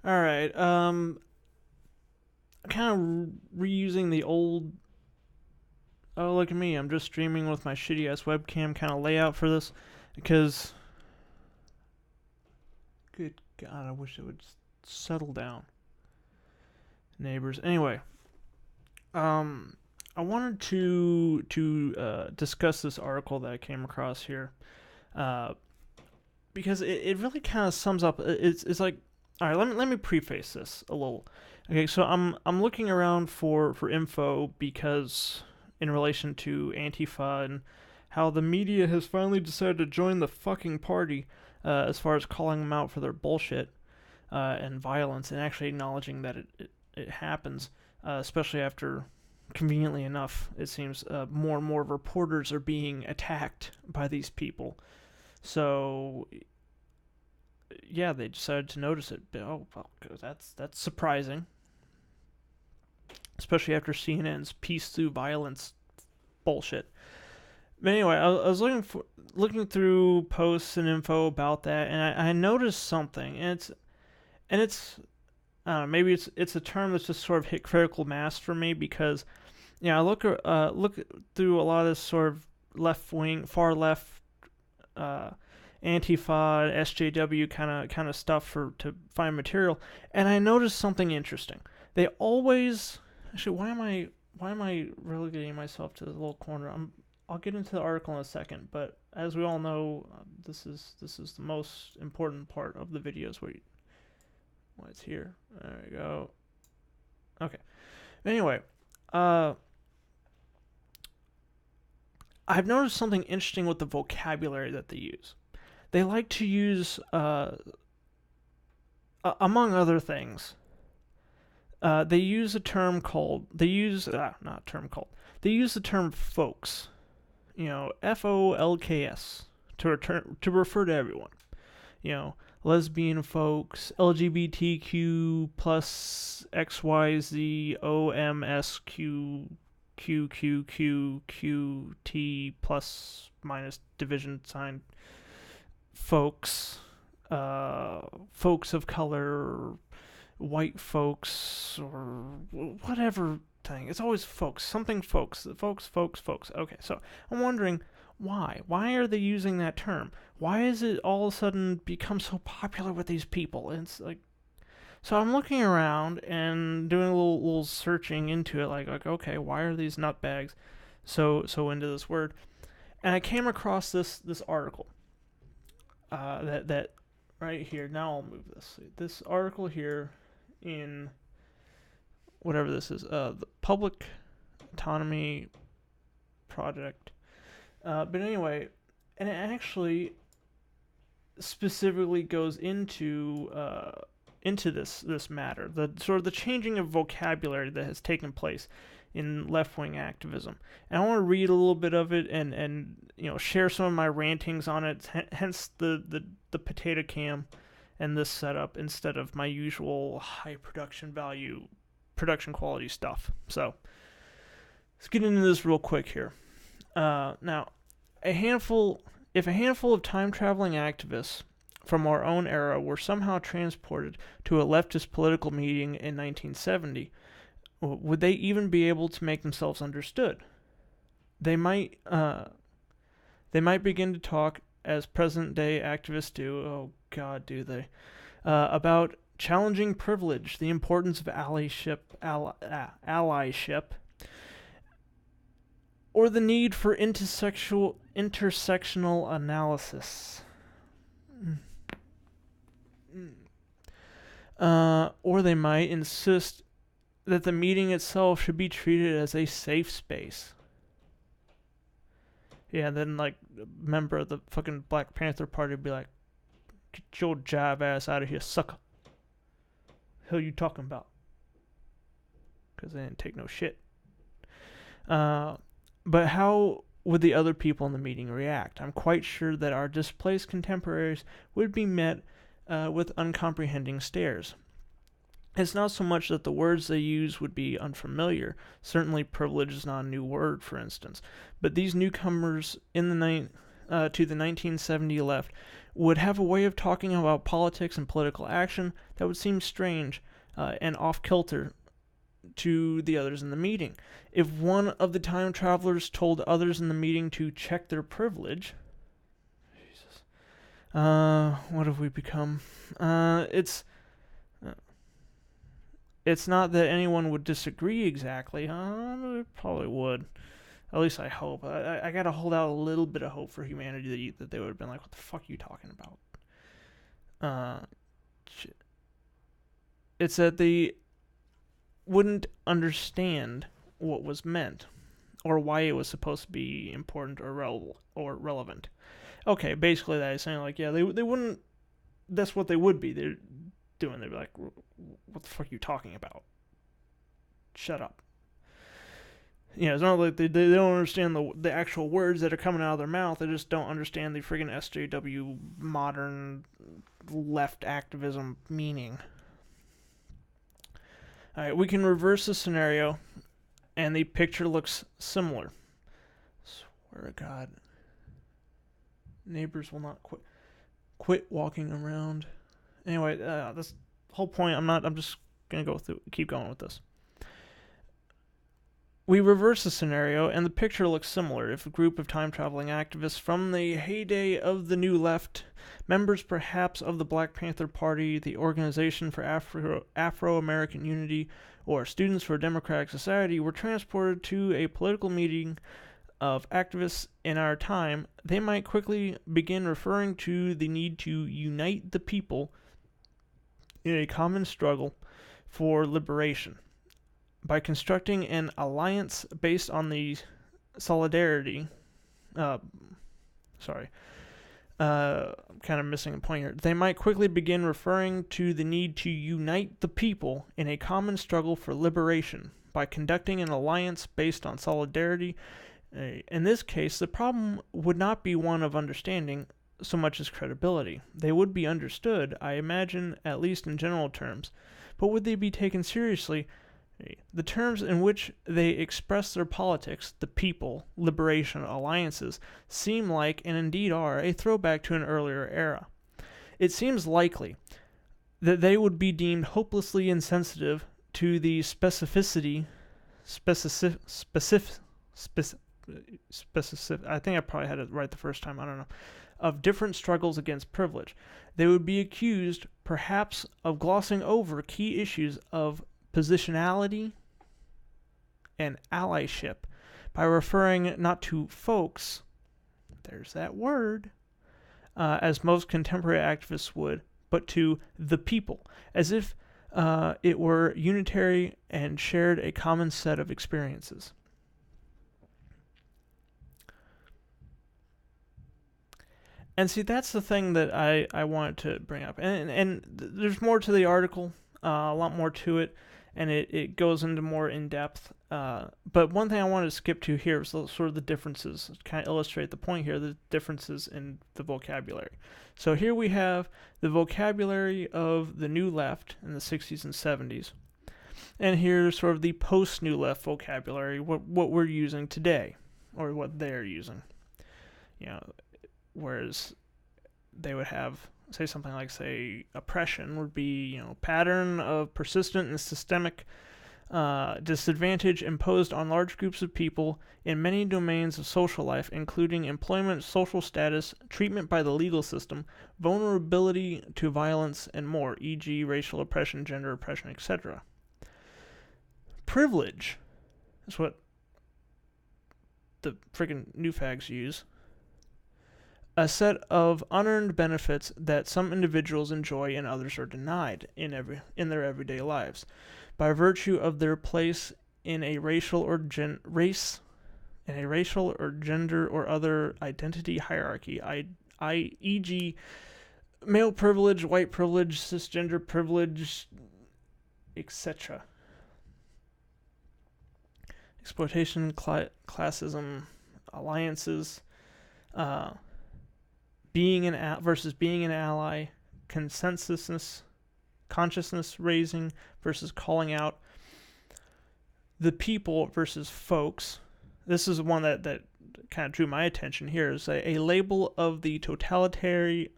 All right. Kind of reusing the old. Oh, look at me! I'm just streaming with my shitty ass webcam kind of layout for this, because good God, I wish it would settle down. Neighbors. Anyway, I wanted to discuss this article that I came across here, uh, because it really kind of sums up. It's like, all right. Let me preface this a little. Okay, so I'm looking around for info because in relation to Antifa and how the media has finally decided to join the fucking party, as far as calling them out for their bullshit, and violence, and actually acknowledging that it happens, especially after, conveniently enough, it seems more and more reporters are being attacked by these people. So yeah, they decided to notice it. Oh, well, that's surprising, especially after CNN's peace through violence bullshit. But anyway, I was looking through posts and info about that, and I noticed something, and it's I don't know, maybe it's a term that's just sort of hit critical mass for me, because I look through a lot of this sort of left wing, far left, uh, Antifa, SJW kind of stuff to find material, and I noticed something interesting. They always actually why am I relegating myself to the little corner? I'll get into the article in a second, but as we all know, this is the most important part of the videos where it's here. There we go. Okay. Anyway, uh, I've noticed something interesting with the vocabulary that they use. They like to use, among other things, they use a term called, they use, not term called, they use the term folks, FOLKS, to refer to everyone. Lesbian folks, LGBTQ plus XYZ OMSQ QQQQT plus minus division sign folks, folks of color, white folks, or whatever thing. It's always folks, something folks, folks. Okay, so I'm wondering why. Why are they using that term? Why is it all of a sudden become so popular with these people? And it's like, so I'm looking around and doing a little searching into it, like okay, why are these nutbags so into this word? And I came across this article, that right here. Now I'll move this article here in whatever this is, the Public Autonomy Project. But anyway, and it actually specifically goes into this matter, the sort of the changing of vocabulary that has taken place in left-wing activism. And I want to read a little bit of it and share some of my rantings on it. Hence the potato cam and this setup instead of my usual high production value, production quality stuff. So let's get into this real quick here. Now, if a handful of time-traveling activists from our own era were somehow transported to a leftist political meeting in 1970, would they even be able to make themselves understood? They might begin to talk as present-day activists do. Oh God, do they? About challenging privilege, the importance of allyship, or the need for intersectional analysis. Or they might insist that the meeting itself should be treated as a safe space. Yeah, then like a member of the fucking Black Panther Party would be like, "Get your jive ass out of here, sucker. The hell you talking about?" Because they didn't take no shit. But how would the other people in the meeting react? I'm quite sure that our displaced contemporaries would be met with uncomprehending stares. It's not so much that the words they use would be unfamiliar. Certainly privilege is not a new word, for instance. But these newcomers in the to the 1970 left would have a way of talking about politics and political action that would seem strange and off-kilter to the others in the meeting. If one of the time travelers told others in the meeting to check their privilege, Jesus, what have we become? It's not that anyone would disagree exactly. It probably would. At least I hope. I gotta hold out a little bit of hope for humanity that they would have been like, what the fuck are you talking about? It's that they wouldn't understand what was meant or why it was supposed to be important or relevant. Okay, basically that is saying like, yeah, they wouldn't. That's what they would be. They're doing. They'd be like, what the fuck are you talking about? Shut up. You know, it's not like they don't understand the actual words that are coming out of their mouth. They just don't understand the friggin' SJW modern left activism meaning. Alright, we can reverse the scenario, and the picture looks similar. Swear to God. Neighbors will not quit walking around. Anyway, this whole point, I'm just gonna keep going with this. We reverse the scenario, and the picture looks similar. If a group of time-traveling activists from the heyday of the New Left, members perhaps of the Black Panther Party, the Organization for Afro-American Unity, or Students for a Democratic Society were transported to a political meeting of activists in our time, they might quickly begin referring to the need to unite the people in a common struggle for liberation. By constructing an alliance based on the solidarity, I'm kind of missing a point here. They might quickly begin referring to the need to unite the people in a common struggle for liberation. By conducting an alliance based on solidarity, in this case, the problem would not be one of understanding so much as credibility. They would be understood, I imagine, at least in general terms, but would they be taken seriously? The terms in which they express their politics, the people, liberation, alliances, seem like, and indeed are, a throwback to an earlier era. It seems likely that they would be deemed hopelessly insensitive to the specific, I think I probably had it right the first time, I don't know, of different struggles against privilege. They would be accused, perhaps, of glossing over key issues of positionality and allyship by referring not to folks, there's that word, as most contemporary activists would, but to the people, as if it were unitary and shared a common set of experiences. And see, that's the thing that I wanted to bring up. And there's more to the article, a lot more to it, and it goes into more in-depth. But one thing I wanted to skip to here is sort of the differences, kind of illustrate the point here, the differences in the vocabulary. So here we have the vocabulary of the New Left in the 60s and 70s. And here's sort of the post-New Left vocabulary, what we're using today, or what they're using. You know, whereas they would have, say something like, say, oppression would be, you know, pattern of persistent and systemic disadvantage imposed on large groups of people in many domains of social life, including employment, social status, treatment by the legal system, vulnerability to violence, and more, e.g. racial oppression, gender oppression, etc. Privilege is what the friggin' new fags use. A set of unearned benefits that some individuals enjoy and others are denied in their everyday lives, by virtue of their place in a racial or gender or other identity hierarchy, e.g., male privilege, white privilege, cisgender privilege, etc. Exploitation, classism, alliances, being an versus being an ally, consciousness raising versus calling out, the people versus folks. This is one that kind of drew my attention here is a label of the totality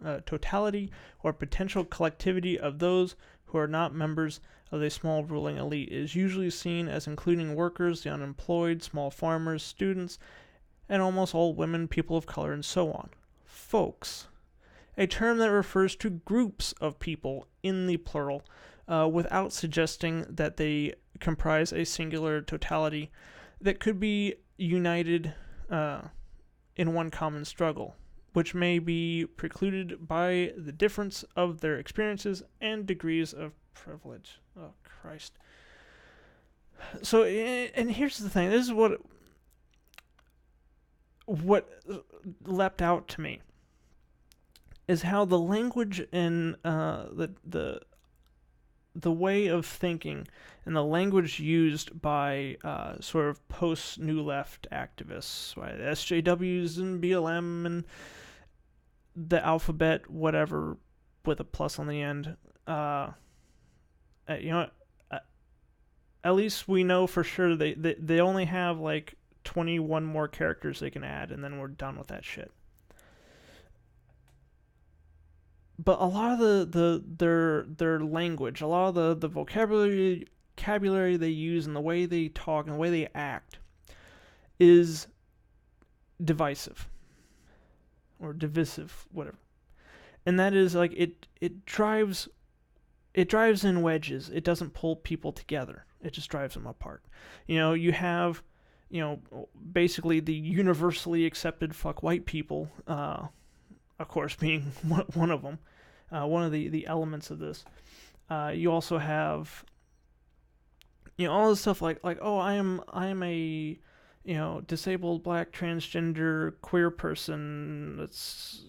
or potential collectivity of those who are not members of a small ruling elite is usually seen as including workers, the unemployed, small farmers, students, and almost all women, people of color, and so on. Folks, a term that refers to groups of people in the plural, without suggesting that they comprise a singular totality that could be united in one common struggle, which may be precluded by the difference of their experiences and degrees of privilege. Oh, Christ. So, and here's the thing. This is what leapt out to me, is how the language and the way of thinking and the language used by sort of post-New Left activists, right? The SJWs and BLM and the alphabet, whatever, with a plus on the end. At least we know for sure they only have like 21 more characters they can add, and then we're done with that shit. But a lot of their language, a lot of the vocabulary they use and the way they talk and the way they act is divisive or divisive, whatever. And that is like it drives in wedges. It doesn't pull people together. It just drives them apart. You have, basically the universally accepted fuck white people, of course, being one of them, one of the elements of this. You also have, all this stuff like oh, I am a, disabled, black, transgender, queer person that's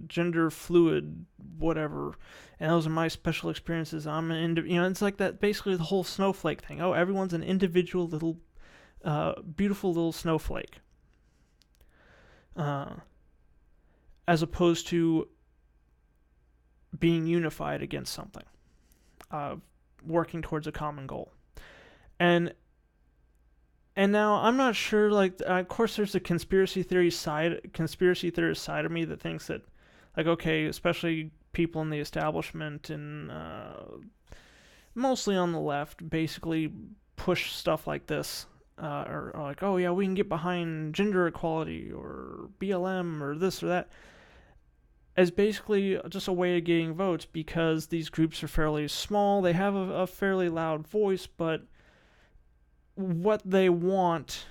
gender fluid, whatever, and those are my special experiences. I'm an it's like that, basically the whole snowflake thing. Oh, everyone's an individual little, beautiful little snowflake. As opposed to being unified against something, working towards a common goal. And now I'm not sure, like, of course there's a conspiracy theorist side of me that thinks that, like, okay, especially people in the establishment and mostly on the left basically push stuff like this, or like, oh yeah, we can get behind gender equality or BLM or this or that, as basically just a way of getting votes, because these groups are fairly small, they have a fairly loud voice, but what they want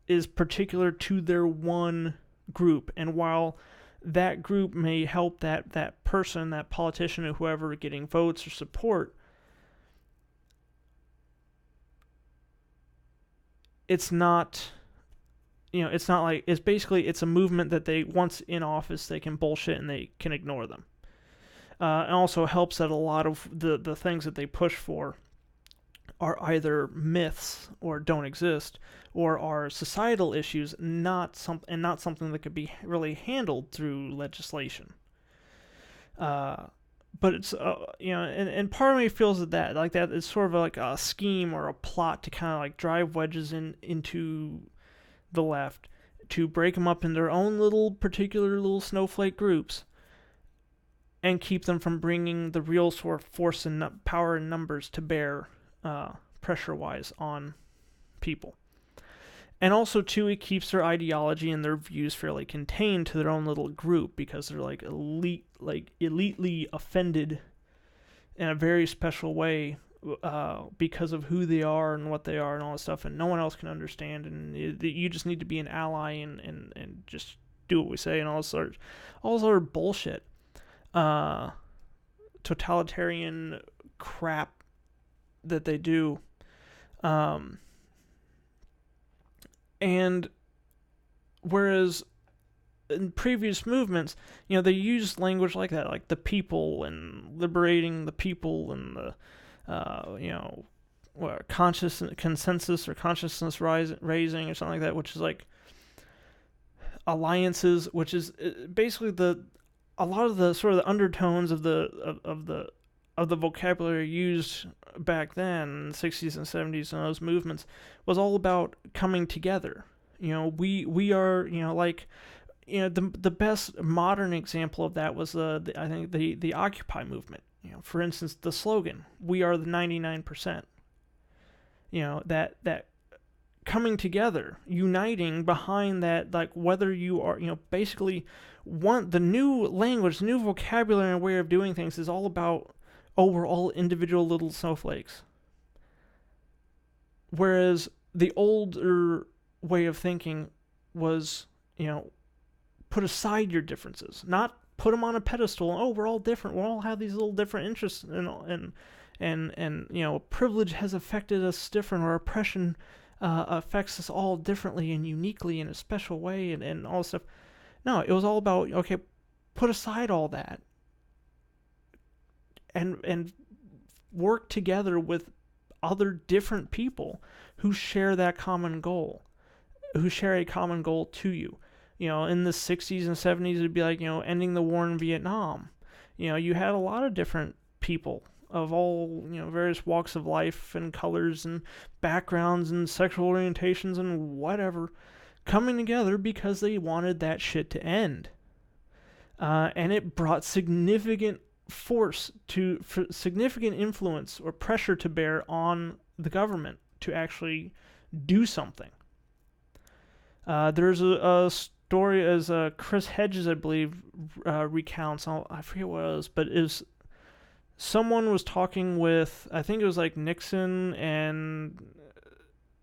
is particular to their one group, and while that group may help that person, that politician or whoever getting votes or support, it's not, it's not like, it's basically, it's a movement that they, once in office, they can bullshit and they can ignore them. It also helps that a lot of the things that they push for are either myths or don't exist, or are societal issues, not something that could be really handled through legislation. But it's and part of me feels that it's sort of like a scheme or a plot to kind of like drive wedges into the left, to break them up in their own particular little snowflake groups, and keep them from bringing the real sort of force and power and numbers to bear, pressure-wise, on people. And also, too, it keeps their ideology and their views fairly contained to their own little group, because they're like elitely offended in a very special way, because of who they are and what they are and all that stuff, and no one else can understand, and you just need to be an ally and just do what we say and all sort of bullshit, totalitarian crap that they do. And whereas in previous movements, they used language like that, like the people and liberating the people and the consensus or consciousness raising or something like that, which is like alliances, which is basically a lot of the sort of the undertones of the vocabulary used back then in the 60s and 70s and those movements was all about coming together. We are, the best modern example of that was I think the Occupy movement. For instance, the slogan, "We are the 99%." That coming together, uniting behind that, like whether you are, basically the new language, the new vocabulary and way of doing things is all about, we're all individual little snowflakes. Whereas the older way of thinking was, put aside your differences, not put them on a pedestal. We're all different. We all have these little different interests, and privilege has affected us different, or oppression affects us all differently and uniquely in a special way, and all this stuff. No, it was all about, okay, put aside all that and work together with other different people who share that common goal, who share a common goal to you. In the 60s and 70s, it'd be like, ending the war in Vietnam. You had a lot of different people of all, various walks of life and colors and backgrounds and sexual orientations and whatever, coming together because they wanted that shit to end. And it brought significant significant influence or pressure to bear on the government to actually do something. There's a story, as Chris Hedges, I believe, recounts. I forget what it was, but it was someone was talking with, I think it was like Nixon and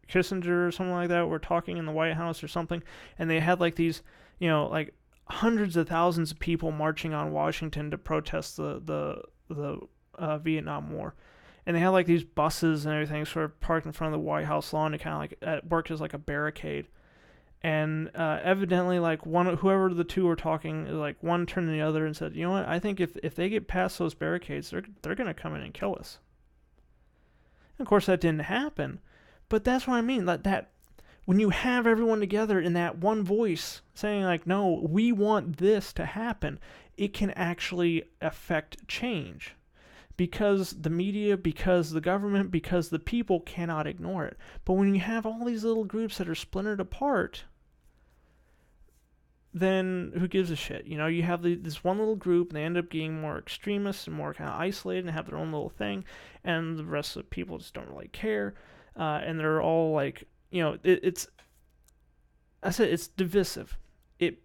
Kissinger or something like that, were talking in the White House or something, and they had like these, like hundreds of thousands of people marching on Washington to protest the Vietnam War. And they had like these buses and everything sort of parked in front of the White House lawn to kind of like work as like a barricade. And evidently, like whoever the two were talking, like one turned to the other and said, "You know what? I think if they get past those barricades, they're gonna come in and kill us." And of course, that didn't happen. But that's what I mean. That when you have everyone together in that one voice saying like, "No, we want this to happen," it can actually affect change. Because the media, because the government, because the people cannot ignore it. But when you have all these little groups that are splintered apart, then who gives a shit? You have this one little group, and they end up getting more extremists and more kind of isolated and have their own little thing, and the rest of the people just don't really care. And they're all like, it's divisive. It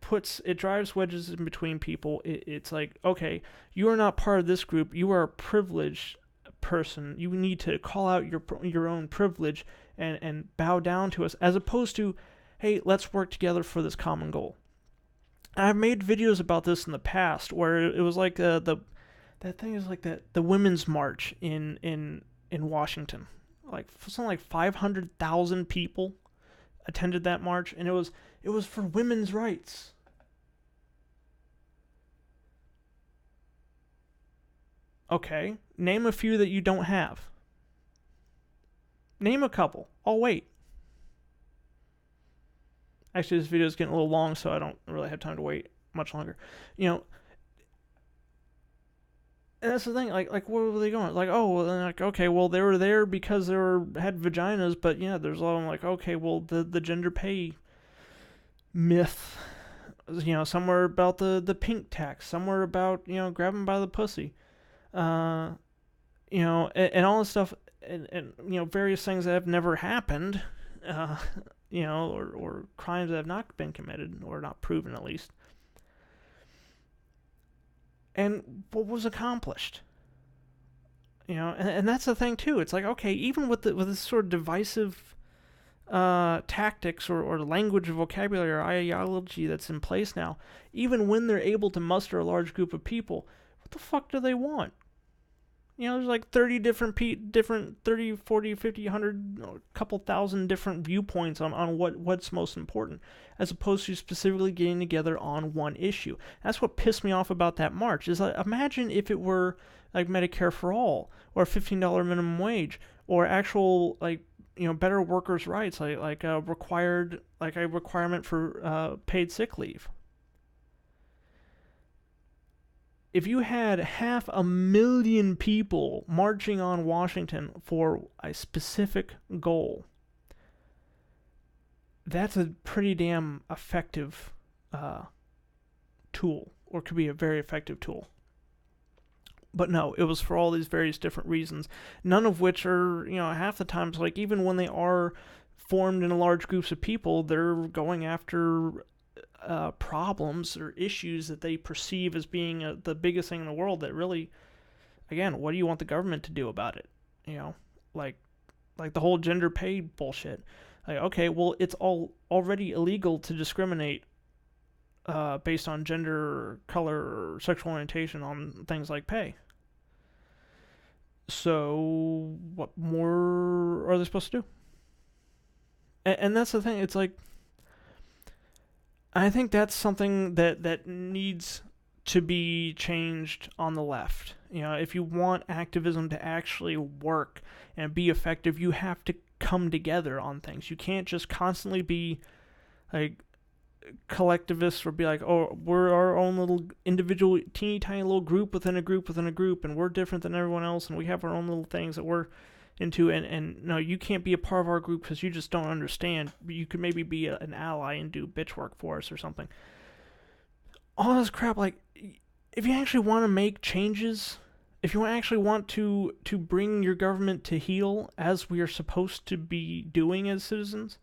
drives wedges in between people. It's like, okay, you are not part of this group. You are a privileged person. You need to call out your own privilege and bow down to us, as opposed to, hey, let's work together for this common goal. And I've made videos about this in the past where it was like that thing is like the Women's March in Washington. Like something like 500,000 people attended that march, and it was for women's rights. Okay, name a few that you don't have. Name a couple. I'll wait. Actually, this video is getting a little long, so I don't really have time to wait much longer. And that's the thing, like where were they going? Like, okay, well, they were there because they had vaginas, but yeah, there's a lot of them like, okay, well, the gender pay myth, somewhere about the pink tax, somewhere about, grabbing by the pussy, and all this stuff, and various things that have never happened, or crimes that have not been committed, or not proven at least. And what was accomplished? And that's the thing too. It's like, okay, even with this sort of divisive tactics or language or vocabulary or ideology that's in place now, even when they're able to muster a large group of people, what the fuck do they want? There's like 30 different 30, 40, 50, 100, a couple thousand different viewpoints on what's most important, as opposed to specifically getting together on one issue. That's what pissed me off about that march, is like, imagine if it were like Medicare for all, or $15 minimum wage, or actual better workers' rights, like a requirement for paid sick leave. If you had 500,000 people marching on Washington for a specific goal, that's a pretty damn effective tool, or could be a very effective tool. But no, it was for all these various different reasons, none of which are, half the times, like, even when they are formed in large groups of people, they're going after problems or issues that they perceive as being the biggest thing in the world that really, again, what do you want the government to do about it? Like the whole gender pay bullshit. Like, okay, well, it's already illegal to discriminate based on gender, color, or sexual orientation on things like pay. So what more are they supposed to do? And that's the thing. It's like, I think that's something that needs to be changed on the left. If you want activism to actually work and be effective, you have to come together on things. You can't just constantly be like collectivists, or be like, oh, we're our own little individual, teeny tiny little group within a group within a group, and we're different than everyone else, and we have our own little things that we're into, and no, you can't be a part of our group because you just don't understand. You could maybe be an ally and do bitch work for us or something. All this crap. Like, if you actually want to make changes, if you actually want to bring your government to heel, as we are supposed to be doing as citizens,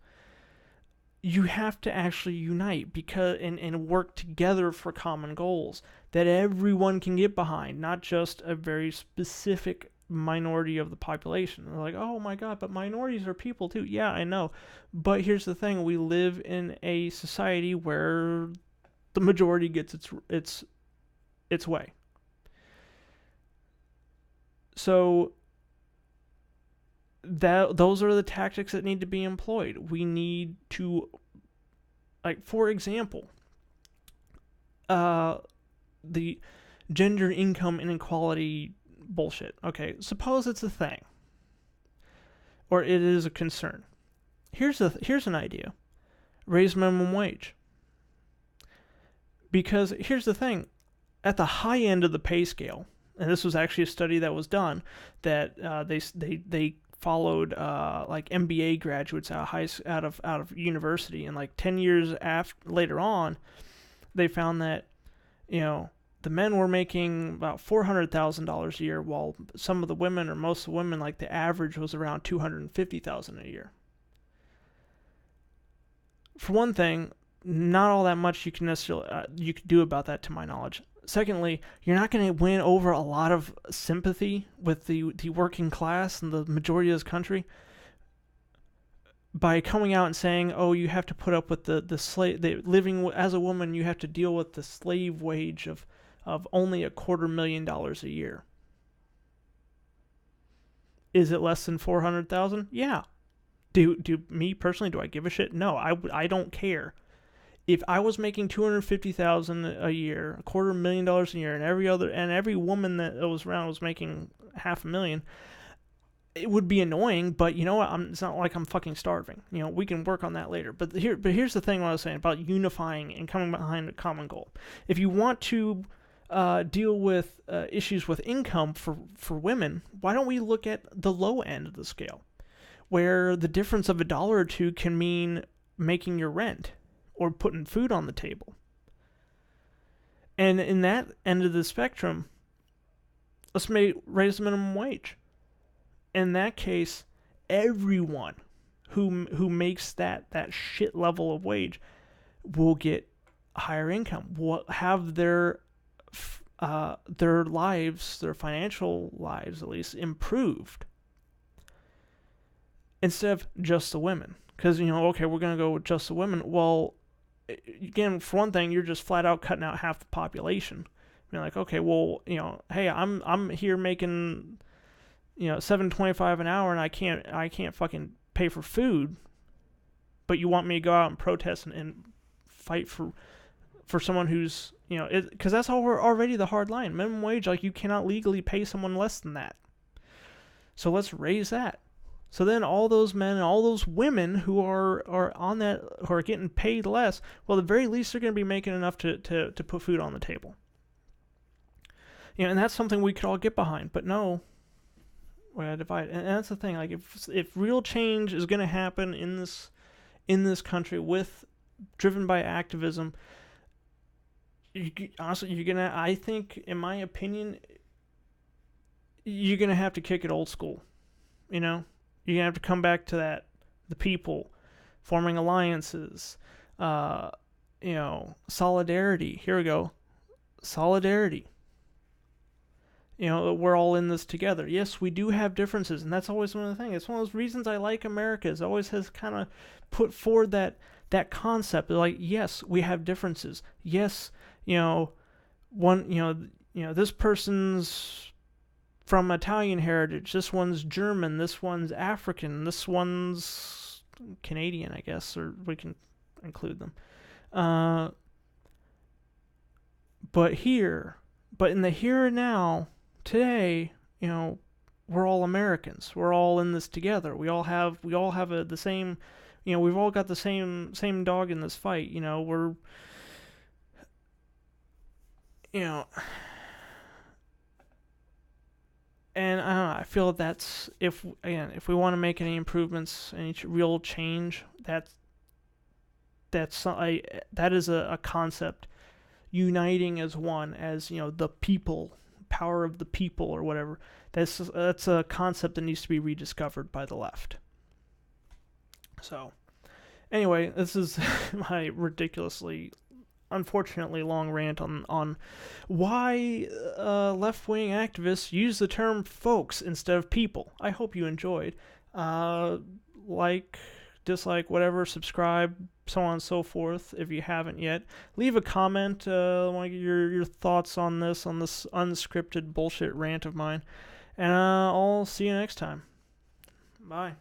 you have to actually unite and work together for common goals that everyone can get behind, not just a very specific minority of the population. They're like, oh my god, but minorities are people too. Yeah, I know. But here's the thing, we live in a society where the majority gets its way. So those are the tactics that need to be employed. We need to, like, for example, the gender income inequality bullshit. Okay, suppose it's a thing, or it is a concern. Here's an idea: raise minimum wage. Because here's the thing, at the high end of the pay scale, and this was actually a study that was done, that they followed like MBA graduates out of university, and like 10 years later on, they found that the men were making about $400,000 a year, while some of the women, or most of the women, like the average was around $250,000 a year. For one thing, not all that much you can necessarily you could do about that, to my knowledge. Secondly, you're not going to win over a lot of sympathy with the working class and the majority of this country by coming out and saying, oh, you have to put up with the living as a woman, you have to deal with the slave wage of only $250,000 a year. Is it less than $400,000? Yeah. Do me personally, do I give a shit? No, I don't care. If I was making $250,000 a year, $250,000 a year, and every woman that was around was making $500,000, it would be annoying. But you know what? It's not like I'm fucking starving. We can work on that later. But here's the thing: what I was saying about unifying and coming behind a common goal. If you want to deal with issues with income for women, why don't we look at the low end of the scale, where the difference of $1 or $2 can mean making your rent or putting food on the table. And in that end of the spectrum, let's raise the minimum wage. In that case, everyone who makes that shit level of wage will get higher income, will have their lives, their financial lives at least, improved, instead of just the women. Because, okay, we're going to go with just the women. Well, again, for one thing, you're just flat out cutting out half the population. You're like, okay, well, hey, I'm here making, $7.25 an hour, and I can't fucking pay for food, but you want me to go out and protest and fight for someone who's, because that's already the hard line. Minimum wage, like, you cannot legally pay someone less than that. So let's raise that. So then all those men and all those women who are on that, who are getting paid less, well, at the very least, they're going to be making enough to put food on the table. And that's something we could all get behind. But no, we're going to divide. And that's the thing. Like, if real change is going to happen in in this country driven by activism, honestly, I think, in my opinion, you're gonna have to kick it old school. You're gonna have to come back to that, the people, forming alliances, solidarity. Here we go, solidarity. We're all in this together. Yes, we do have differences, and that's always one of the things. It's one of those reasons I like America. It always has kind of put forward that concept. Like, yes, we have differences. Yes, this person's from Italian heritage. This one's German. This one's African. This one's Canadian, I guess, or we can include them. But in the here and now, today, we're all Americans. We're all in this together. We all have the same, we've all got the same dog in this fight. We're, and I feel that's, if we want to make any improvements, any real change, that is a concept, uniting as one, as the people, power of the people, or whatever. That's a concept that needs to be rediscovered by the left. So, anyway, this is my ridiculously, unfortunately long rant on why left-wing activists use the term folks instead of people. I hope you enjoyed. Like, dislike, whatever, subscribe, so on and so forth. If you haven't yet, leave a comment. I want to get your thoughts on this unscripted bullshit rant of mine, and I'll see you next time. Bye.